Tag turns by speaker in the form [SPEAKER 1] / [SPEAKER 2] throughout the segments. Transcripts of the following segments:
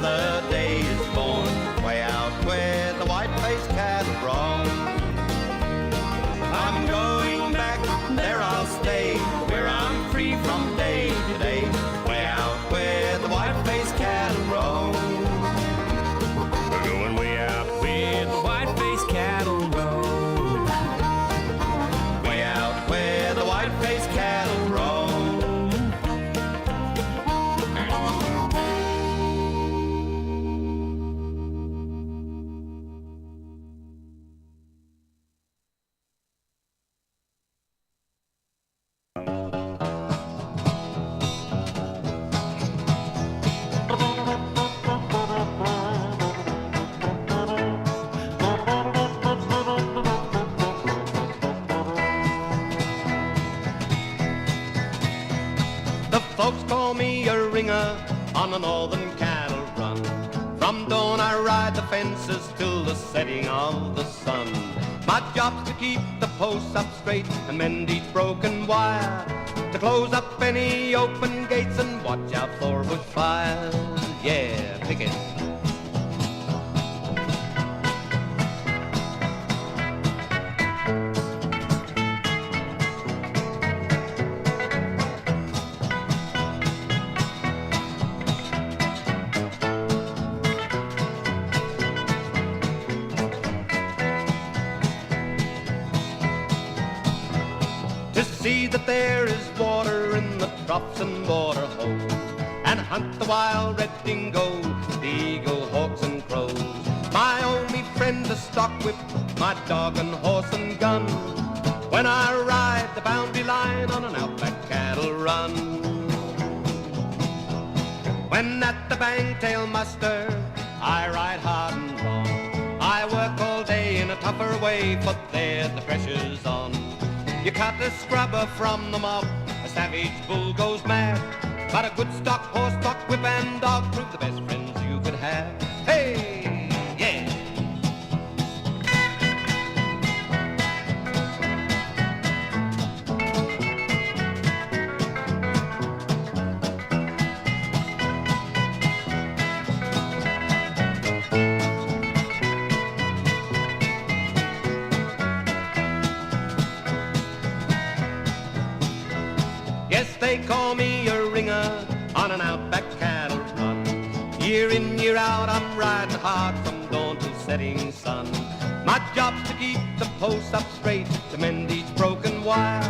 [SPEAKER 1] another day is born, way out where the white-faced cattle roam. I'm going back, there I'll stay, where I'm free from day to day, way out where the white-faced cattle roam.
[SPEAKER 2] We're going way out where the white-faced cattle roam.
[SPEAKER 1] Way out where the white-faced cattle roam. The folks call me a ringer on a northern cattle run. From dawn I ride the fences till the setting of the sun. My job's to keep the posts up straight and mend each broken wire, to close up any open gates and watch out for bushfires. Yeah, pick it. To see that there is water in the troughs and water holes, and hunt the wild red dingo, the eagle, hawks and crows. My only friend the stock whip, my dog and horse and gun, when I ride the boundary line on an outback cattle run. When at the bangtail muster I ride hard and long, I work all day in a tougher way, for there the pressure's on. You cut a scrubber from the mob, a savage bull goes mad, but a good stock horse, stock whip and dog prove the best friends you could have. Hey, yeah! Yes, they call me a ringer on an outback cattle run. Year in, year out, I'm riding hard from dawn till setting sun. My job's to keep the posts up straight, to mend each broken wire,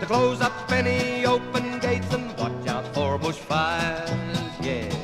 [SPEAKER 1] to close up any open gates and watch out for bushfires. Yeah.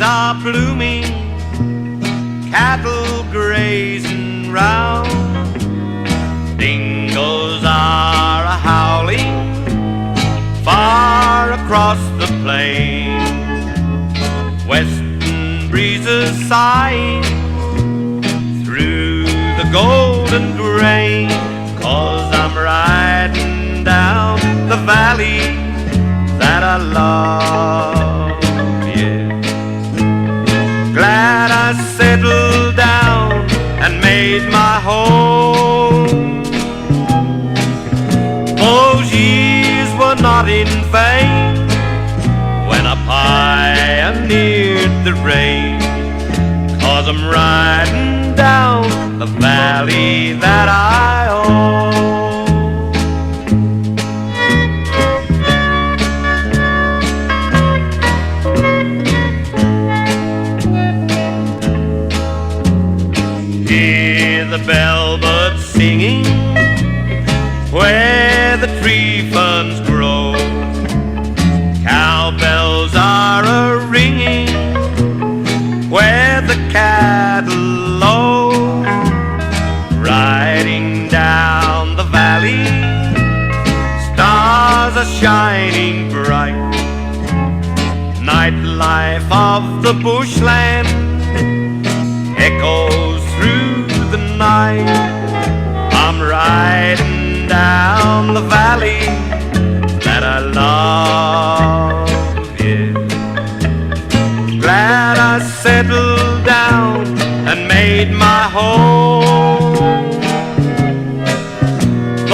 [SPEAKER 1] are blooming, cattle grazing round, dingoes are a-howling far across the plain, western breezes sighing through the golden grain, 'cause I'm riding down the valley that I love, yeah. Glad I settled down and made my home. Those years were not in vain when I pioneered the rain, 'cause I'm riding down the valley that I own. Hear the bellbirds singing where the tree ferns grow, cowbells are a-ringing where the cattle low, riding down the valley, stars are shining bright, nightlife of the bushland echoes through the night. I'm riding down the valley that I love, yeah. Glad I settled down and made my home.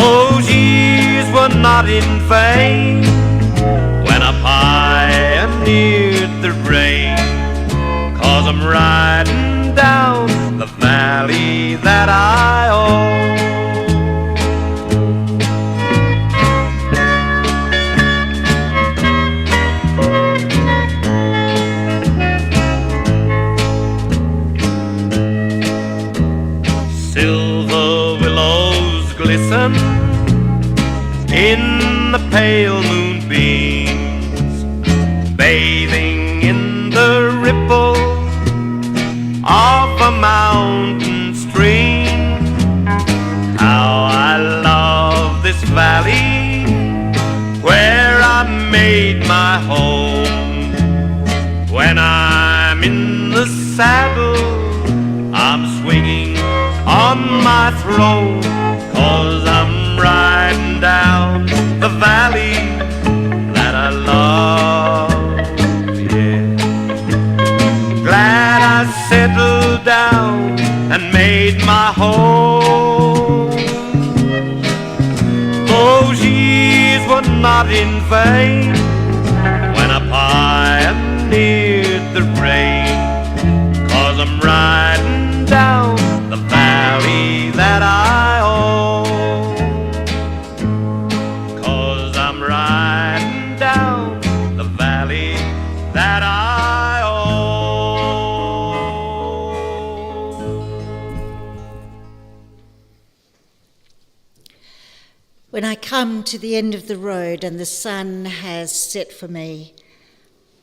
[SPEAKER 1] Those years were not in vain when I pioneered the rain, 'cause I'm riding down the valley that I own. Silver willows glisten in the pale moonbeams, bathing in the ripple of a mountain stream. How I love this valley where I made my home. When I'm in the saddle, I'm swinging on my throne, 'cause I'm riding down the valley that I love, yeah. Glad I settled down and made my home. Those years were not in vain when I pioneered the rain, 'cause I'm riding down the valley that I own. 'Cause I'm riding down the valley that I own.
[SPEAKER 3] When I come to the end of the road and the sun has set for me,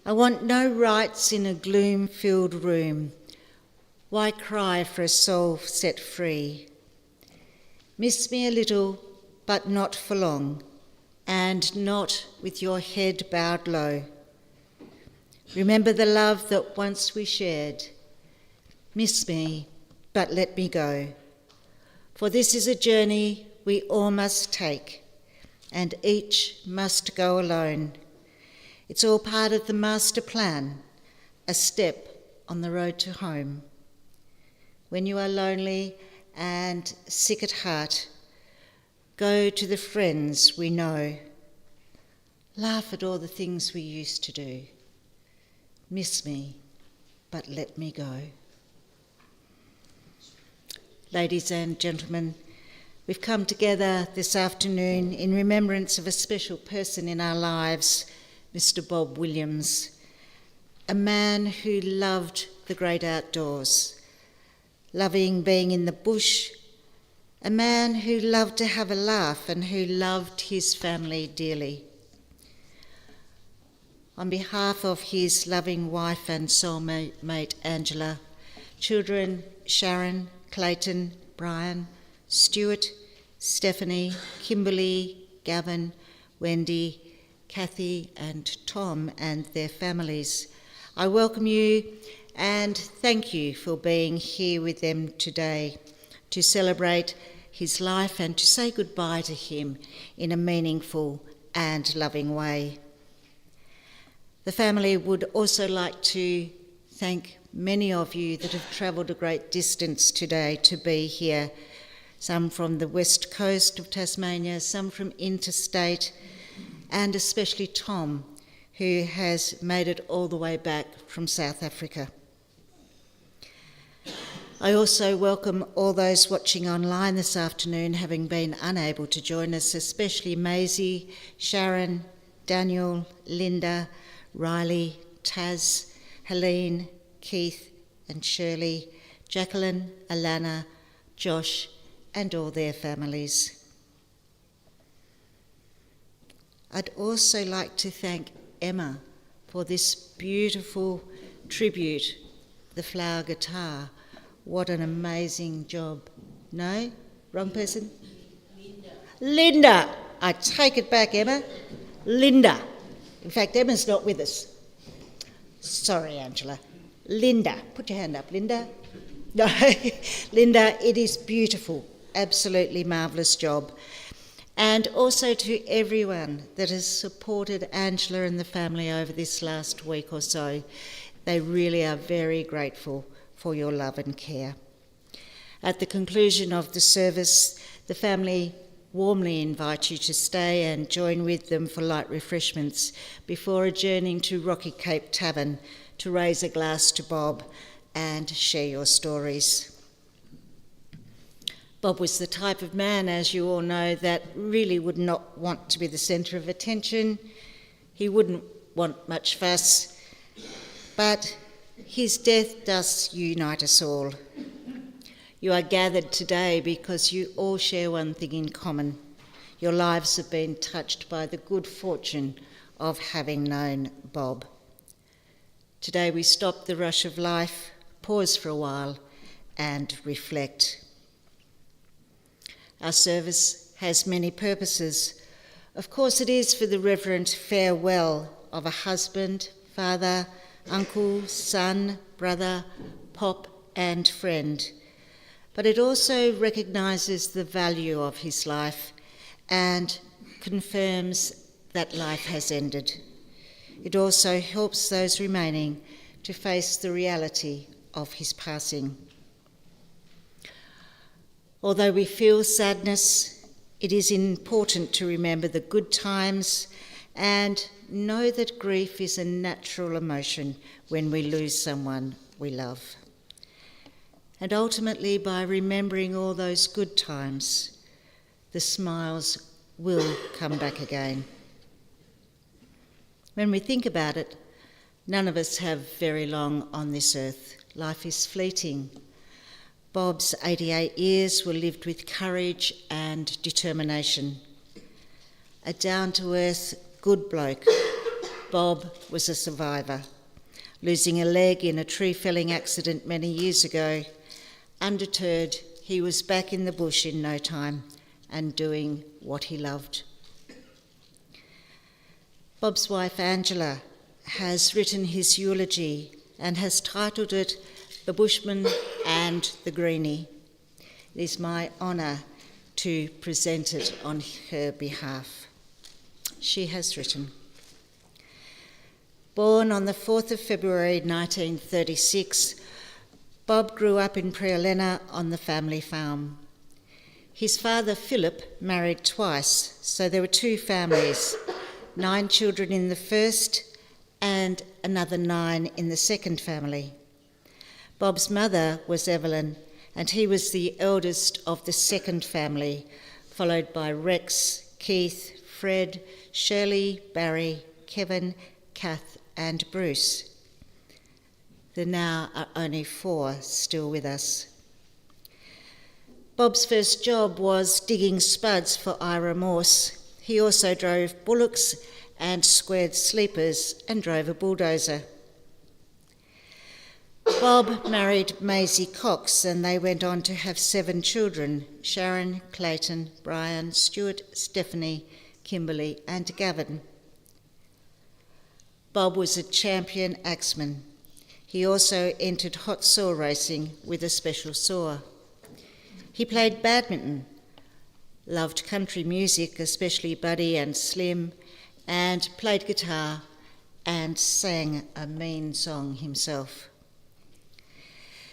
[SPEAKER 3] I want no rights in a gloom-filled room. Why cry for a soul set free? Miss me a little, but not for long, and not with your head bowed low. Remember the love that once we shared. Miss me, but let me go. For this is a journey we all must take, and each must go alone. It's all part of the master plan, a step on the road to home. When you are lonely and sick at heart, go to the friends we know. Laugh at all the things we used to do. Miss me, but let me go. Ladies and gentlemen, we've come together this afternoon in remembrance of a special person in our lives, Mr. Bob Williams, a man who loved the great outdoors, loving being in the bush, a man who loved to have a laugh and who loved his family dearly. on behalf of his loving wife and soulmate Angela, children Sharon, Clayton, Brian, Stuart, Stephanie, Kimberly, Gavin, Wendy, Kathy and Tom and their families, I welcome you and thank you for being here with them today to celebrate his life and to say goodbye to him in a meaningful and loving way. The family would also like to thank many of you that have travelled a great distance today to be here, some from the west coast of Tasmania, some from interstate, and especially Tom, who has made it all the way back from South Africa. I also welcome all those watching online this afternoon, having been unable to join us, especially Maisie, Sharon, Daniel, Linda, Riley, Taz, Helene, Keith and Shirley, Jacqueline, Alana, Josh and all their families. I'd also like to thank Emma for this beautiful tribute, the flower guitar. What an amazing job. No? Wrong person? Linda. I take it back, Emma. Linda. In fact, Emma's not with us. Sorry, Angela. Linda. Put your hand up, Linda. No, Linda, it is beautiful. Absolutely marvellous job. And also to everyone that has supported Angela and the family over this last week or so. They really are very grateful for your love and care. At the conclusion of the service, the family warmly invite you to stay and join with them for light refreshments before adjourning to Rocky Cape Tavern to raise a glass to Bob and share your stories. Bob was the type of man, as you all know, that really would not want to be the centre of attention. He wouldn't want much fuss, but his death does unite us all. You are gathered today because you all share one thing in common. Your lives have been touched by the good fortune of having known Bob. Today we stop the rush of life, pause for a while and reflect. Our service has many purposes. Of course, it is for the reverent farewell of a husband, father, uncle, son, brother, pop and friend. But it also recognises the value of his life and confirms that life has ended. It also helps those remaining to face the reality of his passing. Although we feel sadness, it is important to remember the good times and know that grief is a natural emotion when we lose someone we love. And ultimately, by remembering all those good times, the smiles will come back again. When we think about it, none of us have very long on this earth. Life is fleeting. Bob's 88 years were lived with courage and determination. A down-to-earth, good bloke, Bob was a survivor, losing a leg in a tree-felling accident many years ago. Undeterred, he was back in the bush in no time and doing what he loved. Bob's wife, Angela, has written his eulogy and has titled it The Bushman and the Greenie. It is my honour to present it on her behalf. She has written, born on the 4th of February 1936, Bob grew up in Priolena on the family farm. His father, Philip, married twice, so there were two families, 9 children in the first and another 9 in the second family. Bob's mother was Evelyn, and he was the eldest of the second family, followed by Rex, Keith, Fred, Shirley, Barry, Kevin, Kath and Bruce. There now are only 4 still with us. Bob's first job was digging spuds for Ira Morse. He also drove bullocks and squared sleepers and drove a bulldozer. Bob married Maisie Cox and they went on to have 7 children: Sharon, Clayton, Brian, Stuart, Stephanie, Kimberly and Gavin. Bob was a champion axeman. He also entered hot saw racing with a special saw. He played badminton, loved country music, especially Buddy and Slim, and played guitar and sang a mean song himself.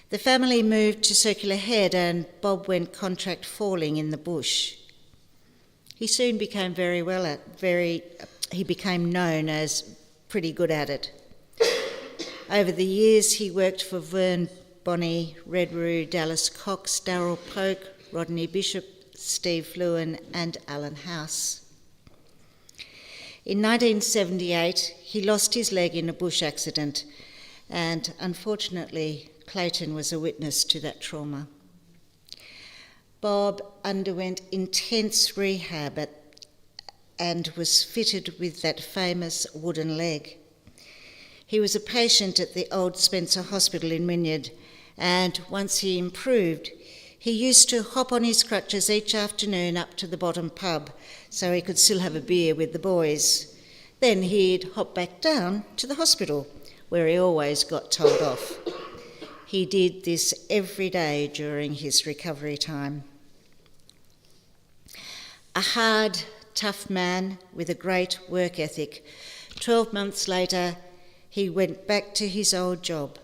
[SPEAKER 3] The family moved to Circular Head and Bob went contract falling in the bush. He soon became he became known as pretty good at it. Over the years he worked for Vern Bonney, Red Roo, Dallas Cox, Darryl Polk, Rodney Bishop, Steve Lewin and Alan House. In 1978 he lost his leg in a bush accident and unfortunately Clayton was a witness to that trauma. Bob underwent intense rehab and was fitted with that famous wooden leg. He was a patient at the old Spencer Hospital in Wynyard, and once he improved, he used to hop on his crutches each afternoon up to the bottom pub so he could still have a beer with the boys. Then he'd hop back down to the hospital, where he always got told off. He did this every day during his recovery time. A hard, tough man with a great work ethic. 12 months later, he went back to his old job.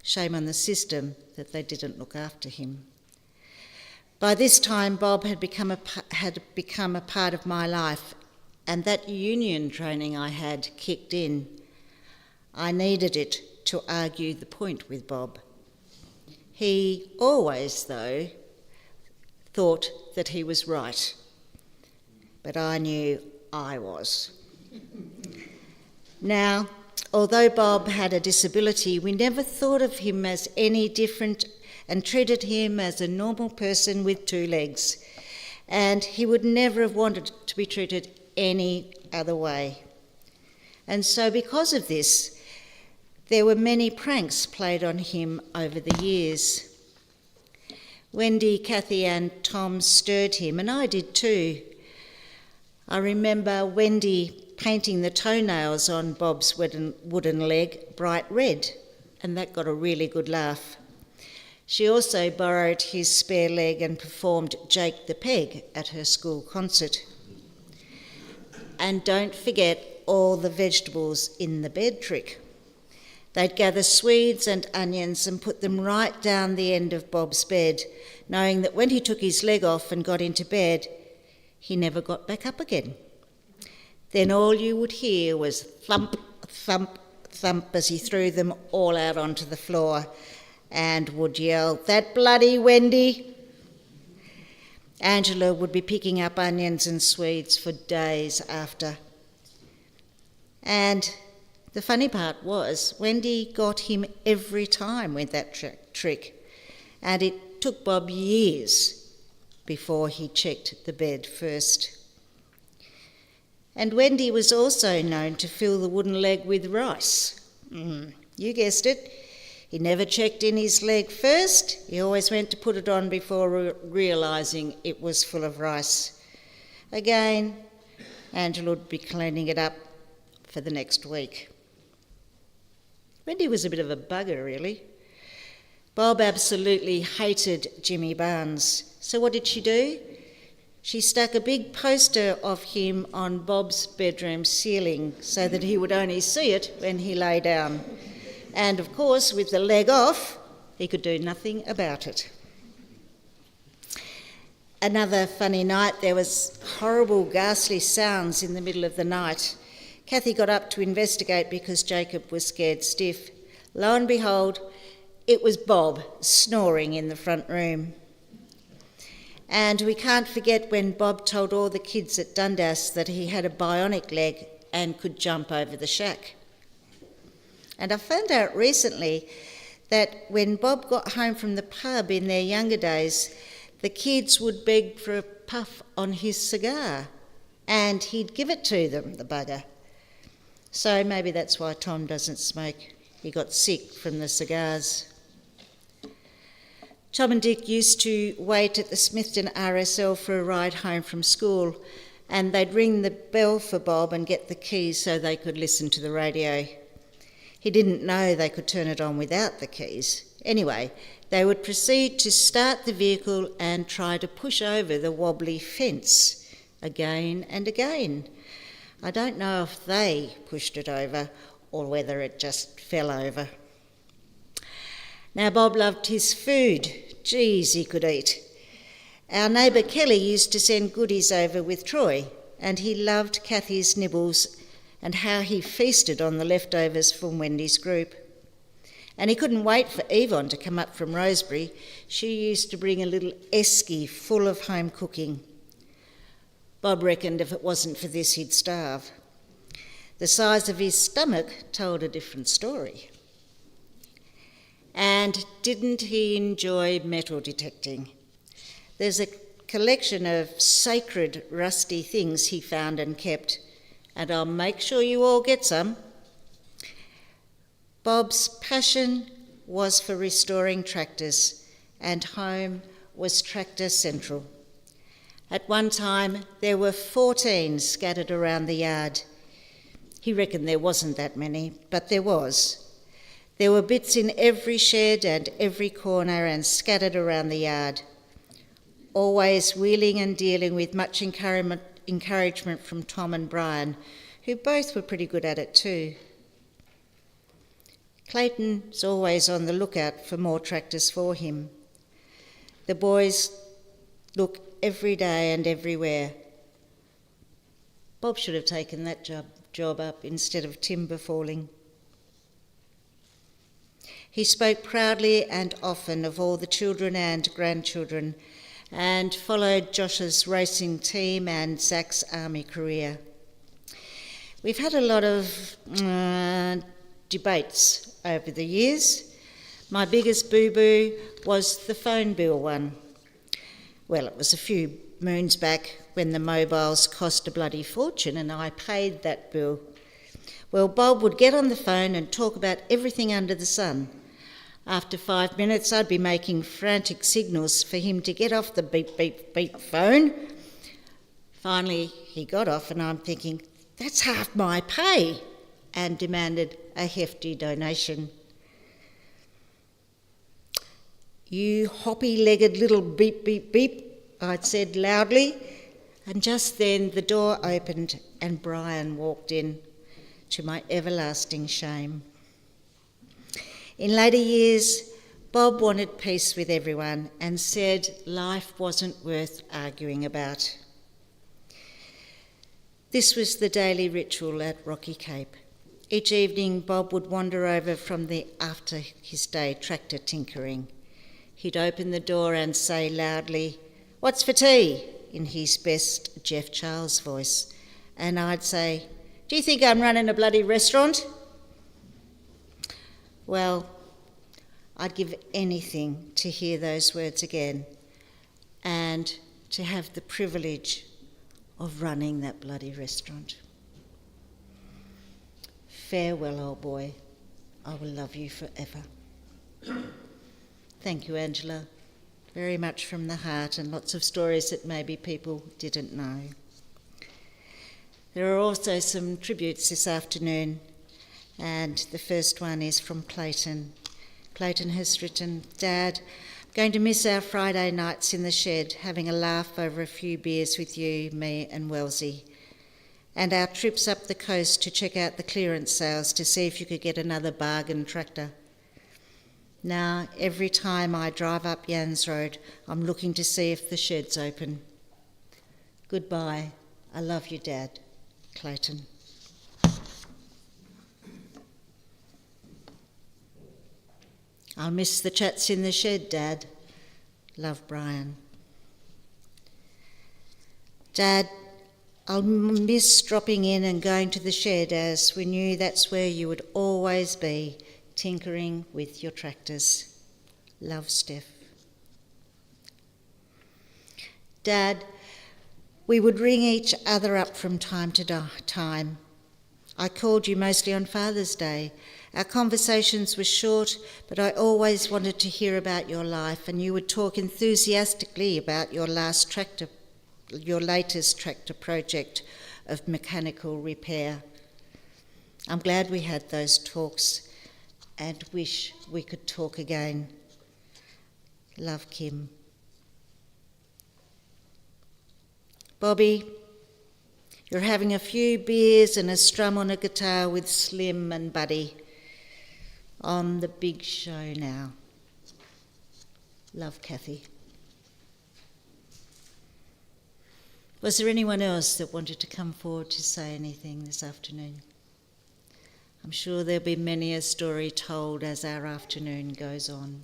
[SPEAKER 3] Shame on the system that they didn't look after him. By this time, Bob had become a part of my life, and that union training I had kicked in. I needed it to argue the point with Bob. He always, though, thought that he was right, but I knew I was. Now, although Bob had a disability, we never thought of him as any different and treated him as a normal person with 2 legs, and he would never have wanted to be treated any other way. And so because of this, there were many pranks played on him over the years. Wendy, Kathy and Tom stirred him, and I did too. I remember Wendy painting the toenails on Bob's wooden leg bright red, and that got a really good laugh. She also borrowed his spare leg and performed Jake the Peg at her school concert. And don't forget all the vegetables in the bed trick. They'd gather swedes and onions and put them right down the end of Bob's bed, knowing that when he took his leg off and got into bed, he never got back up again. Then all you would hear was thump, thump, thump as he threw them all out onto the floor and would yell, "That bloody Wendy!" Angela would be picking up onions and swedes for days after. And the funny part was, Wendy got him every time with that trick, and it took Bob years before he checked the bed first. And Wendy was also known to fill the wooden leg with rice. You guessed it. He never checked in his leg first. He always went to put it on before realising it was full of rice. Again, Angela would be cleaning it up for the next week. Wendy was a bit of a bugger, really. Bob absolutely hated Jimmy Barnes. So what did she do? She stuck a big poster of him on Bob's bedroom ceiling so that he would only see it when he lay down. And of course, with the leg off, he could do nothing about it. Another funny night, there was horrible, ghastly sounds in the middle of the night. Kathy got up to investigate because Jacob was scared stiff. Lo and behold, it was Bob snoring in the front room. And we can't forget when Bob told all the kids at Dundas that he had a bionic leg and could jump over the shack. And I found out recently that when Bob got home from the pub in their younger days, the kids would beg for a puff on his cigar and he'd give it to them, the bugger. So maybe that's why Tom doesn't smoke. He got sick from the cigars. Tom and Dick used to wait at the Smithton RSL for a ride home from school, and they'd ring the bell for Bob and get the keys so they could listen to the radio. He didn't know they could turn it on without the keys. Anyway, they would proceed to start the vehicle and try to push over the wobbly fence again and again. I don't know if they pushed it over or whether it just fell over. Now, Bob loved his food. Geez, he could eat. Our neighbour Kelly used to send goodies over with Troy, and he loved Kathy's nibbles and how he feasted on the leftovers from Wendy's group. And he couldn't wait for Yvonne to come up from Rosebery. She used to bring a little esky full of home cooking. Bob reckoned if it wasn't for this, he'd starve. The size of his stomach told a different story. And didn't he enjoy metal detecting? There's a collection of sacred rusty things he found and kept, and I'll make sure you all get some. Bob's passion was for restoring tractors, and home was Tractor Central. At one time, there were 14 scattered around the yard. He reckoned there wasn't that many, but there was. There were bits in every shed and every corner and scattered around the yard, always wheeling and dealing with much encouragement from Tom and Brian, who both were pretty good at it too. Clayton's always on the lookout for more tractors for him. The boys look every day and everywhere. Bob should have taken that job up instead of timber falling. He spoke proudly and often of all the children and grandchildren, and followed Josh's racing team and Zach's army career. We've had a lot of debates over the years. My biggest boo-boo was the phone bill one. Well, it was a few moons back when the mobiles cost a bloody fortune and I paid that bill. Well, Bob would get on the phone and talk about everything under the sun. After 5 minutes, I'd be making frantic signals for him to get off the beep, beep, beep phone. Finally, he got off and I'm thinking, that's half my pay, and demanded a hefty donation. You hoppy-legged little beep, beep, beep, I'd said loudly, and just then the door opened and Brian walked in, to my everlasting shame. In later years, Bob wanted peace with everyone and said life wasn't worth arguing about. This was the daily ritual at Rocky Cape. Each evening, Bob would wander over after his day tractor tinkering. He'd open the door and say loudly, "What's for tea?" in his best Jeff Charles voice. And I'd say, "Do you think I'm running a bloody restaurant?" Well, I'd give anything to hear those words again and to have the privilege of running that bloody restaurant. Farewell, old boy. I will love you forever. Thank you, Angela. Very much from the heart, and lots of stories that maybe people didn't know. There are also some tributes this afternoon, and the first one is from Clayton. Clayton has written, "Dad, I'm going to miss our Friday nights in the shed, having a laugh over a few beers with you, me and Wellesley, and our trips up the coast to check out the clearance sales to see if you could get another bargain tractor. Now, every time I drive up Yans Road, I'm looking to see if the shed's open. Goodbye. I love you, Dad. Clayton." "I'll miss the chats in the shed, Dad. Love, Brian." "Dad, I'll miss dropping in and going to the shed, as we knew that's where you would always be, tinkering with your tractors. Love, Steph." "Dad, We would ring each other up from time to time. I called you mostly on Father's Day. Our conversations were short, but I always wanted to hear about your life, and you would talk enthusiastically about your latest tractor project of mechanical repair. I'm glad we had those talks and wish we could talk again. Love, Kim. Bobby, you're having a few beers and a strum on a guitar with Slim and Buddy on the big show now. Love, Kathy. Was there anyone else that wanted to come forward to say anything this afternoon? I'm sure there'll be many a story told as our afternoon goes on.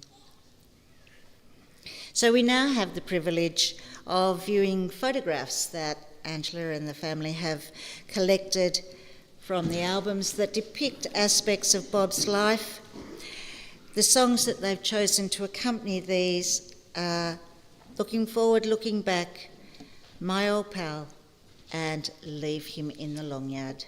[SPEAKER 3] So we now have the privilege of viewing photographs that Angela and the family have collected from the albums that depict aspects of Bob's life. The songs that they've chosen to accompany these are Looking Forward, Looking Back, My Old Pal, and Leave Him in the Long Yard.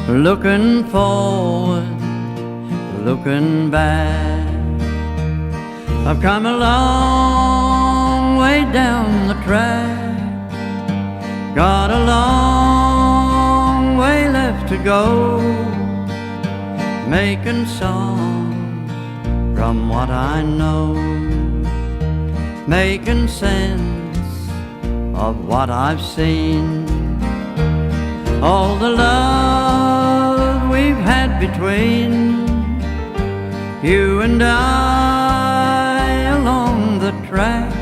[SPEAKER 4] Looking forward, looking back, I've come a long way down the track, got a long way left to go, making songs from what I know, making sense of what I've seen. All the love we've had between you and I along the track,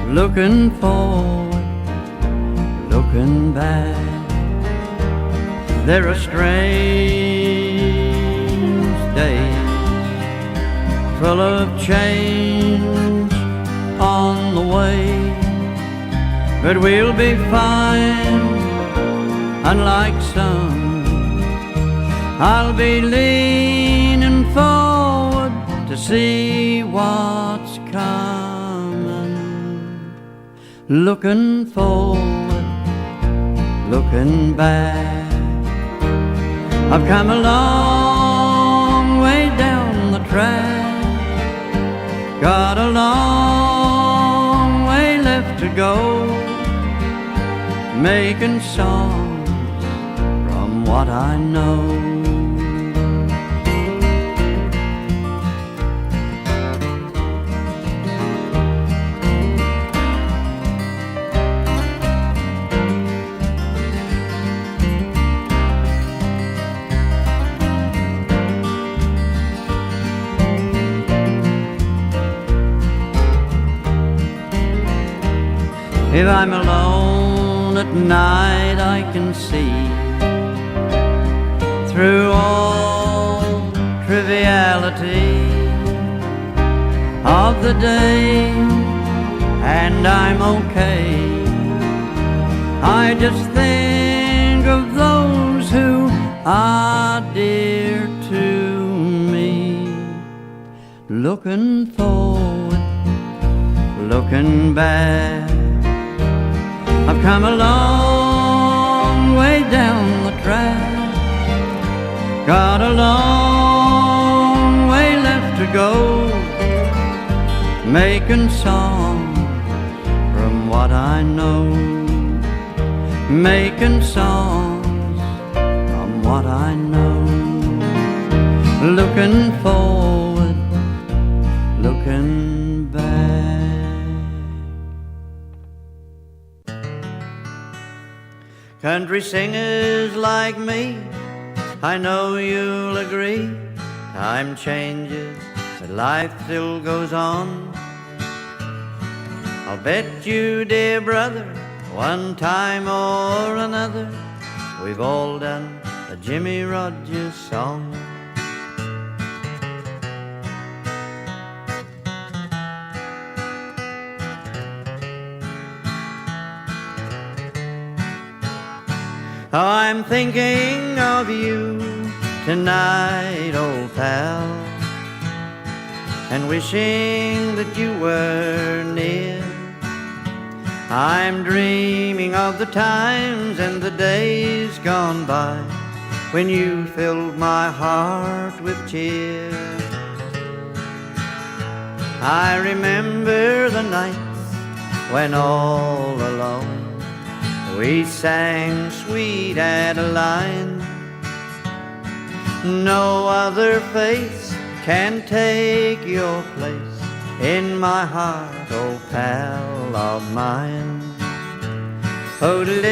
[SPEAKER 4] looking forward, looking back. There are strange days full of change on the way, but we'll be fine. Unlike some, I'll be leaning forward to see what's coming. Looking forward, looking back. I've come a long way down the track, got a long way left to go, making songs what I know. If I'm alone at night, I can see through all triviality of the day, and I'm okay. I just think of those who are dear to me. Looking forward, looking back, I've come a long way down the track, got a long way left to go, making songs from what I know, making songs from what I know. Looking forward, looking back. Country singers like me, I know you'll agree, time changes, but life still goes on. I'll bet you, dear brother, one time or another, we've all done a Jimmy Rogers song. Oh, I'm thinking of you tonight, old pal, and wishing that you were near. I'm dreaming of the times and the days gone by when you filled my heart with cheer. I remember the nights when all alone we sang Sweet Adeline. No other face can take your place in my heart, old pal of mine. Ole-dee-ole,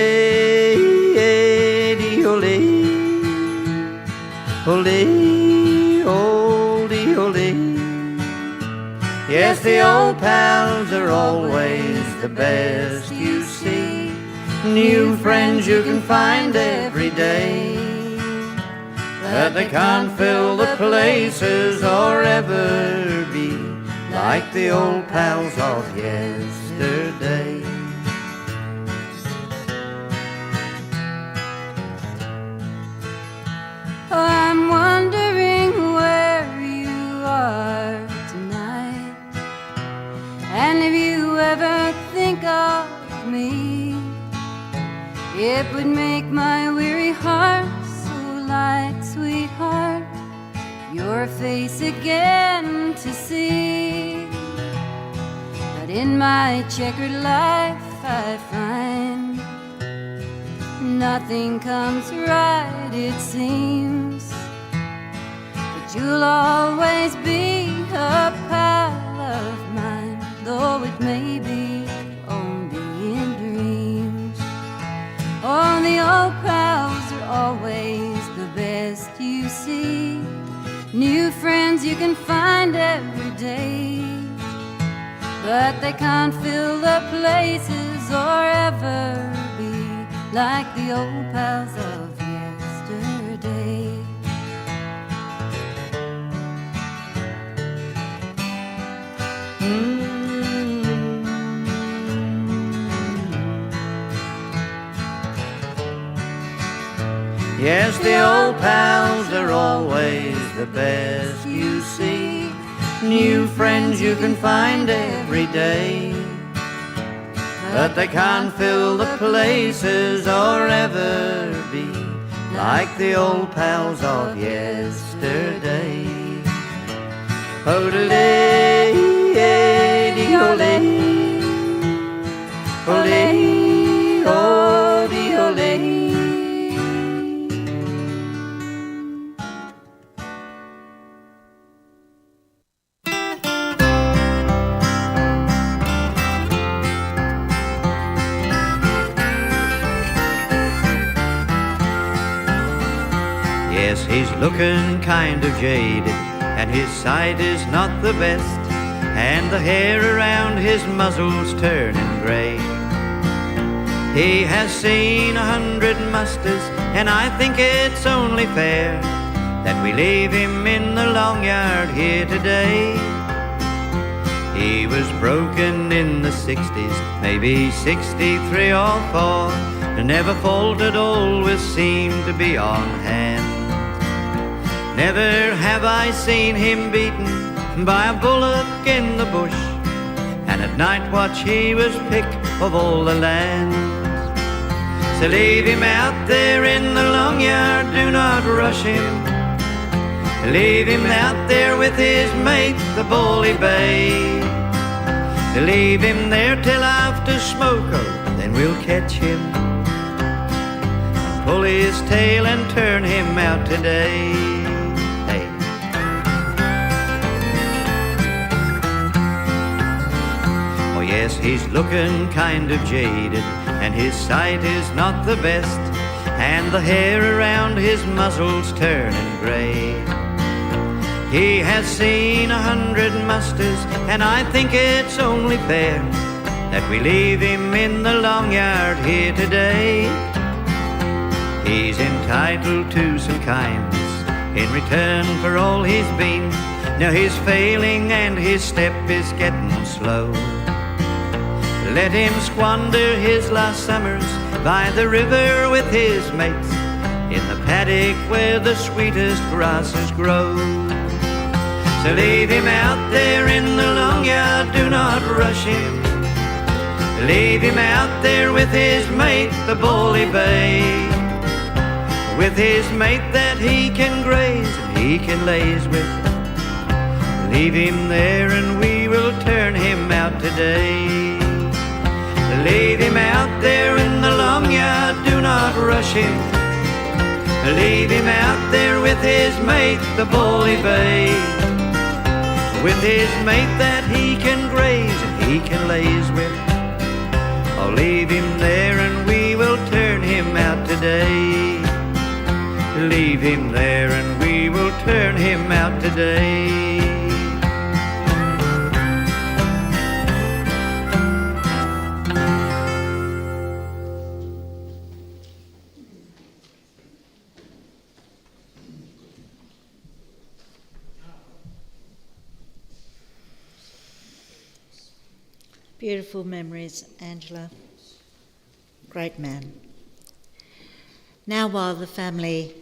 [SPEAKER 4] ole-ole. Yes, the old pals are always the best you see. New friends you can find every day, but they can't fill the places or ever be like the old pals of yesterday.
[SPEAKER 5] I'm wondering where you are tonight, and if you ever think of me, it would make my weary heart so light, sweetheart, your face again to see. But in my checkered life I find nothing comes right, it seems. But you'll always be a pal of mine, though it may be only in dreams. Oh, the old pals are always the best you see. New friends you can find every day, but they can't fill the places or ever be like the old pals of yesterday.
[SPEAKER 4] Yes, the old pals are always the best you see. New friends you can find every day, but they can't fill the places or ever be like the old pals of yesterday. Ole-dee-ole, ole-ole. Yes, he's looking kind of jaded, and his sight is not the best, and the hair around his muzzle's turning grey. He has seen 100 musters, and I think it's only fair that we leave him in the long yard here today. He was broken in the 60s, maybe 63 or 4, and never faltered, always seemed to be on hand. Never have I seen him beaten by a bullock in the bush, and at night watch he was pick of all the land. So leave him out there in the long yard, do not rush him. Leave him out there with his mate, the bully bay. So leave him there till after smoke-out, then we'll catch him, pull his tail and turn him out today. Yes, he's looking kind of jaded, and his sight is not the best, and the hair around his muzzle's turning grey. He has seen 100 musters, and I think it's only fair that we leave him in the long yard here today. He's entitled to some kindness in return for all he's been. Now he's failing and his step is getting slow. Let him squander his last summers, by the river with his mates, in the paddock where the sweetest grasses grow. So leave him out there in the long yard, do not rush him. Leave him out there with his mate, the bully bay, with his mate that he can graze and he can laze with. Leave him there and we will turn him out today. Leave him out there in the long yard, do not rush him. Leave him out there with his mate, the bully bay, with his mate that he can graze and he can laze with. I'll leave him there and we will turn him out today. Leave him there and we will turn him out today.
[SPEAKER 3] Beautiful memories, Angela. Great man. Now, while the family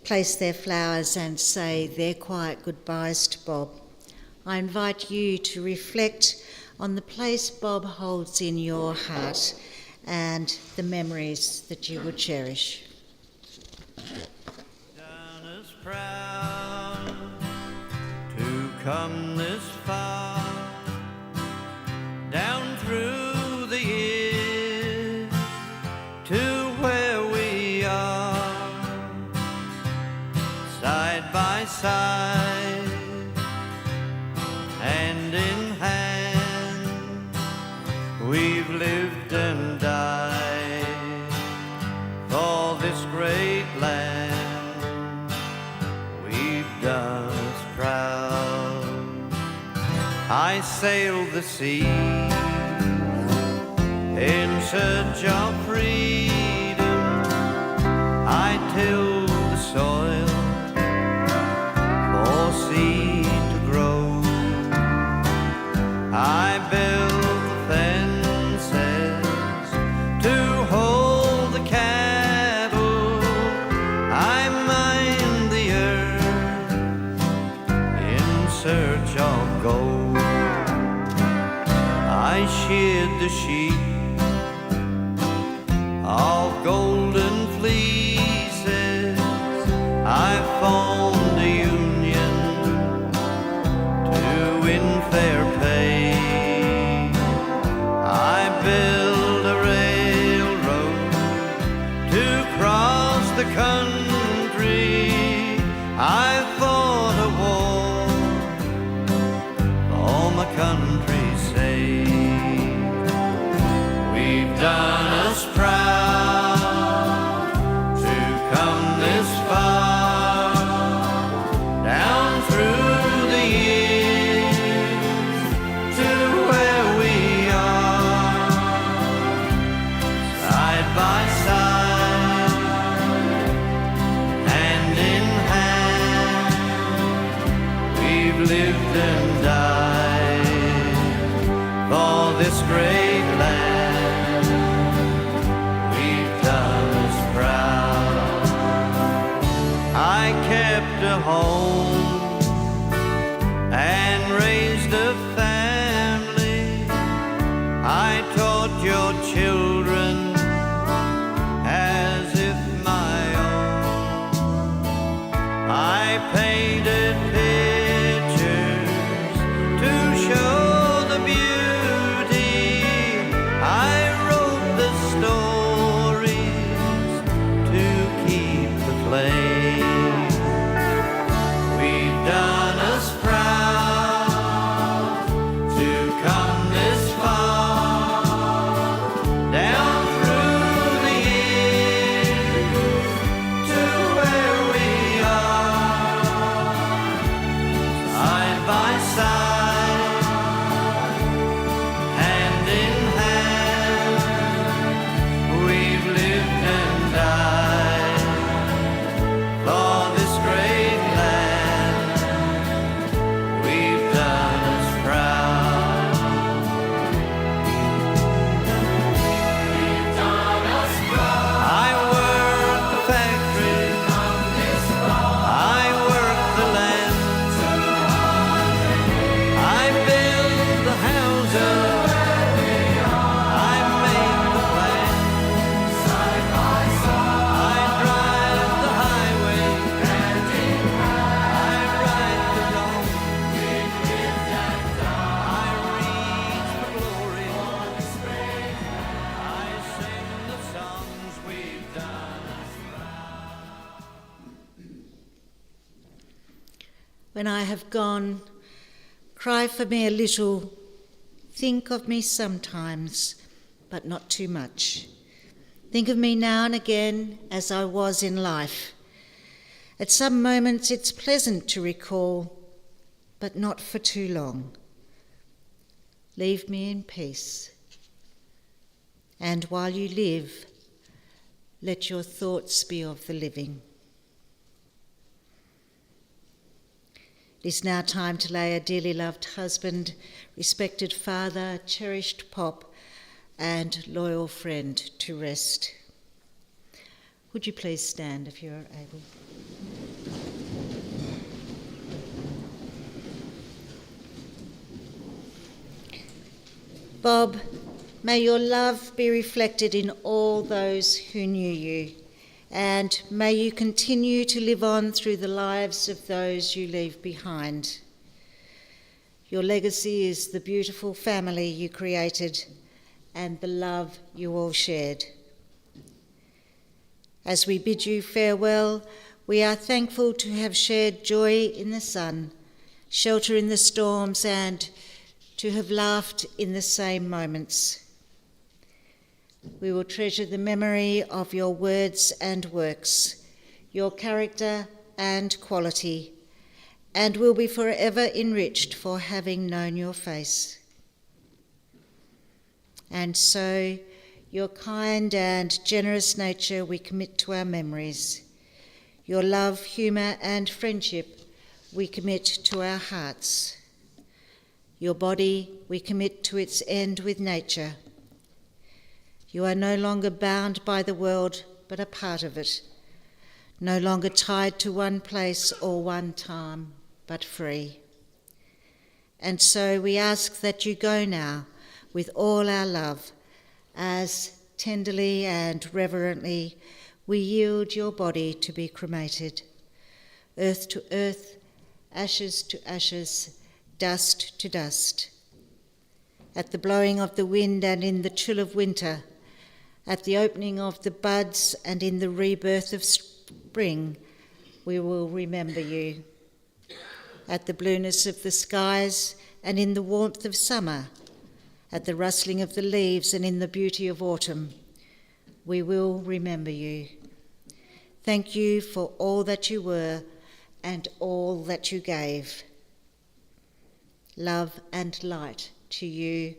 [SPEAKER 3] place their flowers and say their quiet goodbyes to Bob, I invite you to reflect on the place Bob holds in your heart and the memories that you would cherish.
[SPEAKER 4] Done us proud to come this far, down through the years to where we are, side by side, hand in hand, we've lived and died for this great land. We've done us proud. I sailed the sea in search of freedom. I tilled the soil for seed to grow. I built the fences to hold the cattle. I mined the earth in search of gold. I sheared the sheep of golden fleeces. I formed a union to win fair pay. I built a railroad to cross the country. I fought a war for my country's sake. We've done us proud to come this far, down through the years to where we are, side by side, hand in hand. We've lived and died for this great land. I kept a home and raised a family. I taught your children as if my own. I painted pictures to show the beauty. I wrote the stories to keep the flame. Done us proud to come this far, down through the years to where we are, side by side, hand in hand. We've lived and died for this great land. Proud. We've done us proud.
[SPEAKER 3] When I have gone, cry for me a little. Think of me sometimes, but not too much. Think of me now and again as I was in life. At some moments it's pleasant to recall, but not for too long. Leave me in peace. And while you live, let your thoughts be of the living. It is now time to lay a dearly loved husband, respected father, cherished pop, and loyal friend to rest. Would you please stand if you're able? Bob, may your love be reflected in all those who knew you, and may you continue to live on through the lives of those you leave behind. Your legacy is the beautiful family you created and the love you all shared. As we bid you farewell, we are thankful to have shared joy in the sun, shelter in the storms, and to have laughed in the same moments. We will treasure the memory of your words and works, your character and quality, and will be forever enriched for having known your face. And so, your kind and generous nature we commit to our memories. Your love, humour and friendship we commit to our hearts. Your body we commit to its end with nature. You are no longer bound by the world, but a part of it. No longer tied to one place or one time, but free. And so we ask that you go now with all our love, as tenderly and reverently we yield your body to be cremated. Earth to earth, ashes to ashes, dust to dust. At the blowing of the wind and in the chill of winter, at the opening of the buds and in the rebirth of spring, we will remember you. At the blueness of the skies and in the warmth of summer, at the rustling of the leaves and in the beauty of autumn, we will remember you. Thank you for all that you were and all that you gave. Love and light to you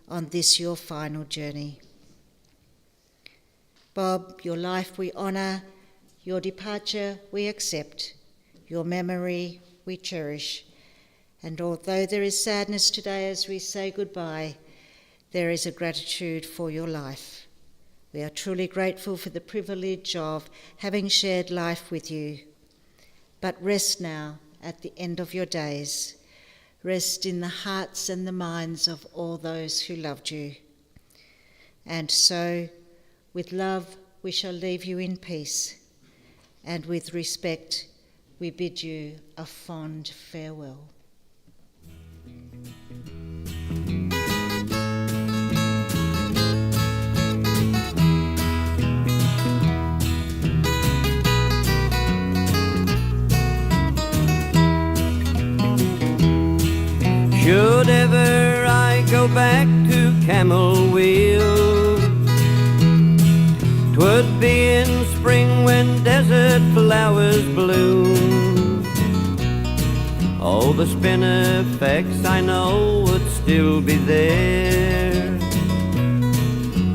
[SPEAKER 3] on this your final journey. Bob, your life we honour, your departure we accept, your memory we cherish. And although there is sadness today as we say goodbye, there is a gratitude for your life. We are truly grateful for the privilege of having shared life with you. But rest now at the end of your days. Rest in the hearts and the minds of all those who loved you. And so, with love, we shall leave you in peace, and with respect, we bid you a fond farewell.
[SPEAKER 4] Should ever I go back to Camel Wheel, 'twould be in spring when desert flowers bloom. All the spinifex I know would still be there,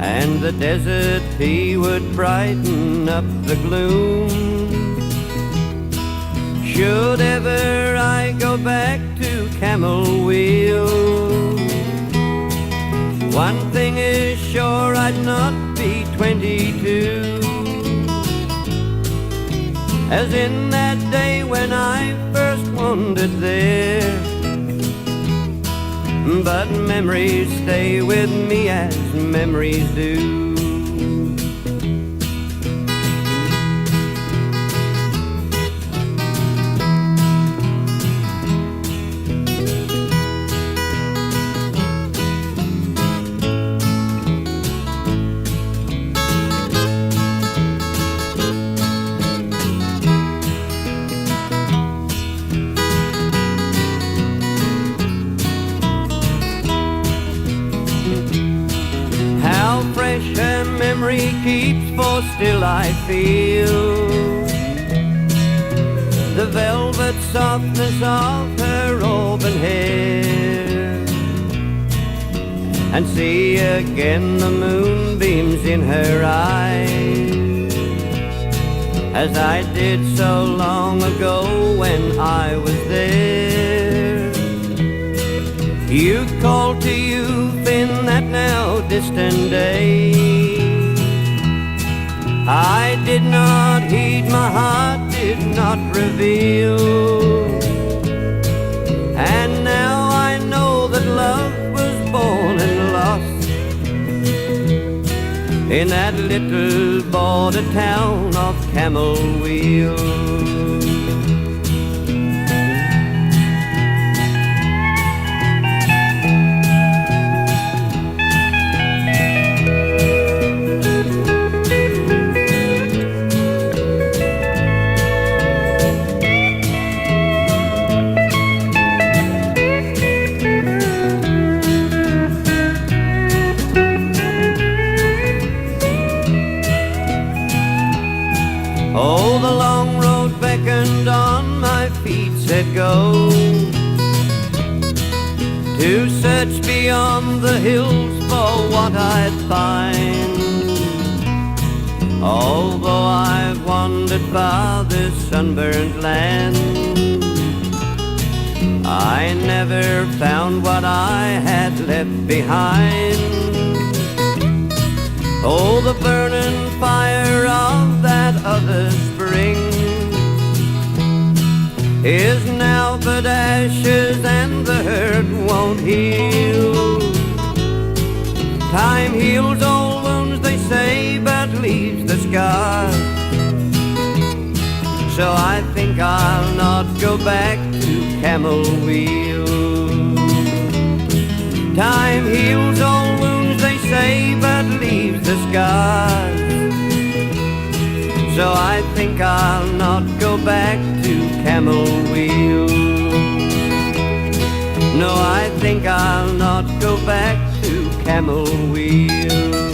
[SPEAKER 4] and the desert pea would brighten up the gloom. Should ever I go back to Camel Wheel, one thing is sure, I'd not be 22, as in that day when I first wandered there. But memories stay with me as memories do. how fresh her memory keeps, for still I feel the velvet softness of her auburn hair, and see again the moonbeams in her eyes, as I did so long ago when I was there. You called to youth in that now distant day. I did not heed, my heart did not reveal, and now I know that love was born and lost in that little border town of Camel Wheel. Oh, the long road beckoned on, my feet said go, to search beyond the hills for what I'd find. Although I've wandered far this sunburnt land, I never found what I had left behind. Oh, the burning fire of that other spring is now but ashes, and the hurt won't heal. Time heals all wounds, they say, but leaves the scar. So I think I'll not go back to Camel Wheel. Time heals all wounds, they say, but leaves the scars. So I think I'll not go back to Camel Wheel. No, I think I'll not go back to Camel Wheel.